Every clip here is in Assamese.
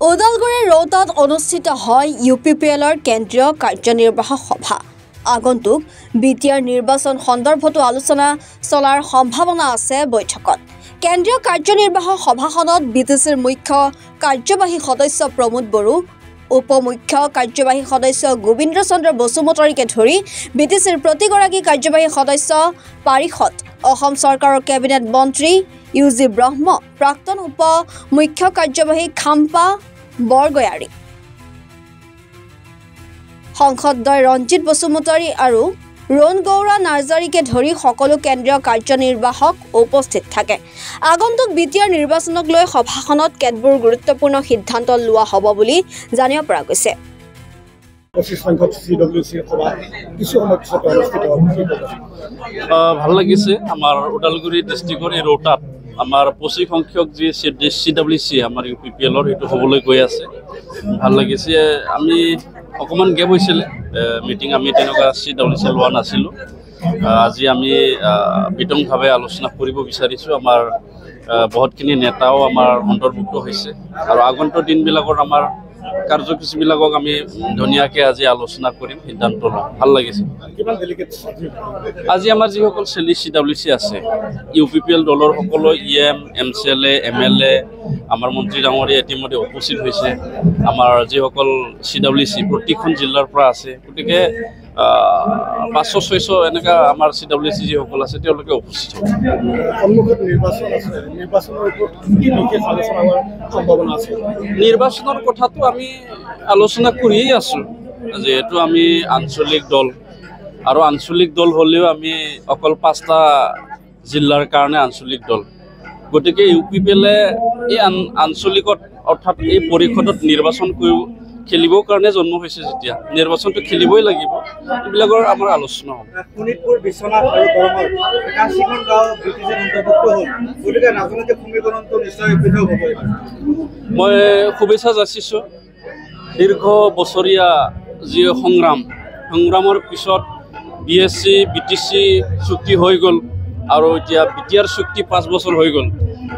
ওদালগুৰিৰ ৰৌতাত অনুষ্ঠিত হয় UPPLৰ কেন্দ্ৰীয় কাৰ্যনিৰ্বাহক সভা। আগন্তুক বিটিআৰ নিৰ্বাচন সন্দৰ্ভতো আলোচনা চলাৰ সম্ভাৱনা আছে বৈঠকত। কেন্দ্ৰীয় কাৰ্যনিৰ্বাহক সভাখনত BTCৰ মুখ্য কাৰ্যবাহী সদস্য প্ৰমোদ বড়ো, উপ-মুখ্য কাৰ্যবাহী সদস্য গোবিন্দ্ৰ চন্দ্ৰ বসুমতাৰীকে ধৰি BTCৰ প্ৰতিগৰাকী কাৰ্যবাহী সদস্য পাৰিষদ, অসম চৰকাৰৰ কেবিনেট মন্ত্ৰী UG ব্ৰহ্ম, প্ৰাক্তন উপ-মুখ্য কাৰ্যবাহী খাম্পা বৰগয়াৰী, সংসদদ্বয় ৰঞ্জিত বসুমতাৰী আৰু ৰণগৌৰা নাৰ্জাৰীকে ধৰি সকলো কেন্দ্ৰীয় কাৰ্যনিৰ্বাহক উপস্থিত থাকে। আগন্তুক বিটিআৰ নিৰ্বাচনক লৈ সভাখনত কেতবোৰ গুৰুত্বপূৰ্ণ সিদ্ধান্ত লোৱা হ'ব বুলি জানিব পৰা গৈছে। 25 সংখ্যক CWC সভা কিছু সময় পিছতে অনুষ্ঠিত হ'ব। ভাল লাগিছে আমাৰ ওদালগুৰি ডিষ্ট্ৰিক্টৰ এই ৰৌতাত আমাৰ 25 সংখ্যক যি CWC আমাৰ UPPLৰ সেইটো হ'বলৈ গৈ আছে। ভাল লাগিছে। আমি অকণমান গেপ হৈছিলে মিটিং, আমি তেনেকুৱা CWC লোৱা নাছিলোঁ। আজি আমি বিতংভাৱে আলোচনা কৰিব বিচাৰিছোঁ। আমাৰ বহুতখিনি নেতাও আমাৰ অন্তৰ্ভুক্ত হৈছে আৰু আগন্তুক দিনবিলাকত আমাৰ কাৰ্যসূচীবিলাকক আমি ধুনীয়াকৈ আজি আলোচনা কৰিম, সিদ্ধান্ত ল'ম। ভাল লাগিছে। আজি আমাৰ যিসকল CWC আছে, UPPL দলৰ সকলো EM, MCLA, MLA, আমাৰ মন্ত্ৰী ডাঙৰীয়া ইতিমধ্যে উপস্থিত হৈছে। আমাৰ যিসকল CWC প্ৰতিখন জিলাৰ পৰা আছে, গতিকে 500-600 এনেকুৱা আমাৰ CWC যিসকল আছে তেওঁলোকে উপস্থিত হ'ব। সন্মুখত নিৰ্বাচন আছে, নিৰ্বাচনৰ ওপৰত কি বিশেষ আলোচনা হোৱাৰ সম্ভাৱনা আছে? নিৰ্বাচনৰ কথাটো আমি আলোচনা কৰিয়েই আছোঁ, যিহেতু আমি আঞ্চলিক দল আৰু আঞ্চলিক দল হ'লেও আমি অকল 5টা জিলাৰ কাৰণে আঞ্চলিক দল। গতিকে UPPLে এই আঞ্চলিকত অৰ্থাৎ এই পৰিষদত নিৰ্বাচন খেলিবৰ কাৰণে জন্ম হৈছে, যেতিয়া নিৰ্বাচনটো খেলিবই লাগিব, এইবিলাকৰ আমাৰ আলোচনা হ'ব। শোণিতপুৰ, বিশ্বনাথ আৰু দৰঙৰ 81খন গাঁও BTCৰ অন্তৰ্ভুক্ত হ'ল, গতিকে ৰাজনৈতিক সমীকৰণটো নিশ্চয় পৃথক হ'ব। মই শুভেচ্ছা যাচিছোঁ। দীৰ্ঘ বছৰীয়া যি সংগ্ৰামৰ পিছত BSC BTC চুক্তি হৈ গ'ল আৰু এতিয়া বিটিআৰ চুক্তি 5 বছৰ হৈ গ'ল।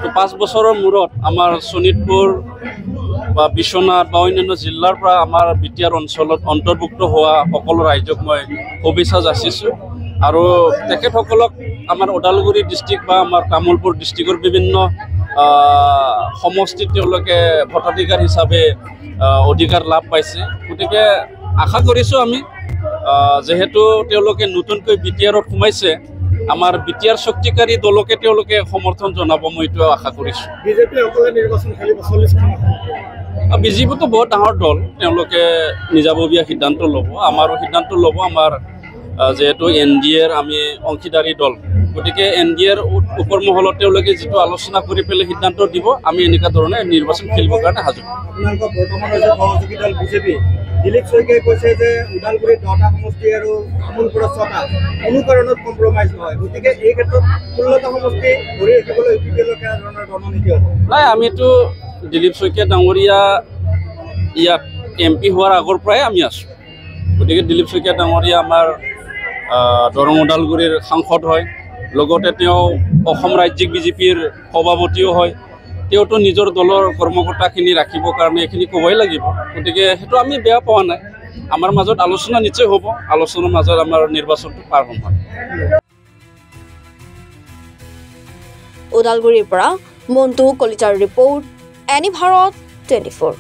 তো 5 বছৰৰ মূৰত আমাৰ শোণিতপুৰ বা বিশ্বনাথ বা অন্যান্য জিলাৰ পৰা আমাৰ বিটিআৰ অঞ্চলত অন্তৰ্ভুক্ত হোৱা সকলো ৰাইজক মই শুভেচ্ছা যাচিছোঁ আৰু তেখেতসকলক আমাৰ ওদালগুৰি ডিষ্ট্ৰিক্ট বা আমাৰ তামোলপুৰ ডিষ্ট্ৰিক্টৰ বিভিন্ন সমষ্টিত তেওঁলোকে ভোটাধিকাৰ হিচাপে অধিকাৰ লাভ পাইছে। গতিকে আশা কৰিছোঁ আমি, যিহেতু তেওঁলোকে নতুনকৈ বিটিআৰত সোমাইছে, আমাৰ বিটিআৰ শক্তিকাৰী দলকে তেওঁলোকে সমৰ্থন জনাব, মই এইটো আশা কৰিছোঁ। বিজেপি অকলে নিৰ্বাচন খেলিব 40খন। বিজেপিটো বহুত ডাঙৰ দল, তেওঁলোকে নিজাববীয়া সিদ্ধান্ত ল'ব, আমাৰো সিদ্ধান্ত ল'ব। আমাৰ যিহেতু NDAৰ আমি অংশীদাৰী দল, গতিকে NDAৰ ওপৰ মহলত তেওঁলোকে যিটো আলোচনা কৰি পেলাই সিদ্ধান্ত দিব, আমি এনেকুৱা ধৰণে নিৰ্বাচন খেলিবৰ কাৰণে সাজু। আপোনালোকৰ বৰ্তমানৰ যে সহযোগী দল বিজেপি, দিলীপ শইকীয়াই কৈছে যে ওদালগুৰিত 10টা সমষ্টি আৰু তামোলপুৰত 6টা, কোনো কাৰণত কম্প্ৰমাইজ নহয়। গতিকে এই ক্ষেত্ৰত 16টা সমষ্টি ধৰি ৰাখিবলৈ UPPLৰ কেনে ধৰণৰ ৰণনীতি হ'ব? নাই, আমিতো দিলীপ শইকীয়া ডাঙৰীয়া ইয়াত MP হোৱাৰ আগৰ পৰাই আমি আছোঁ। গতিকে দিলীপ শইকীয়া ডাঙৰীয়া আমাৰ দৰং ওদালগুৰিৰ সাংসদ হয়, লগতে তেওঁ অসম ৰাজ্যিক BJPৰ সভাপতিও হয়। তেওঁতো নিজৰ দলৰ কৰ্মকৰ্তাখিনি ৰাখিবৰ কাৰণে এইখিনি ক'বই লাগিব। গতিকে সেইটো আমি বেয়া পোৱা নাই। আমাৰ মাজত আলোচনা নিশ্চয় হ'ব, আলোচনাৰ মাজত আমাৰ নিৰ্বাচনটো পাৰ হ'ব। ওদালগুৰিৰ পৰা মন্টু কলিতাৰ ৰিপৰ্ট, এনি ভাৰত 24।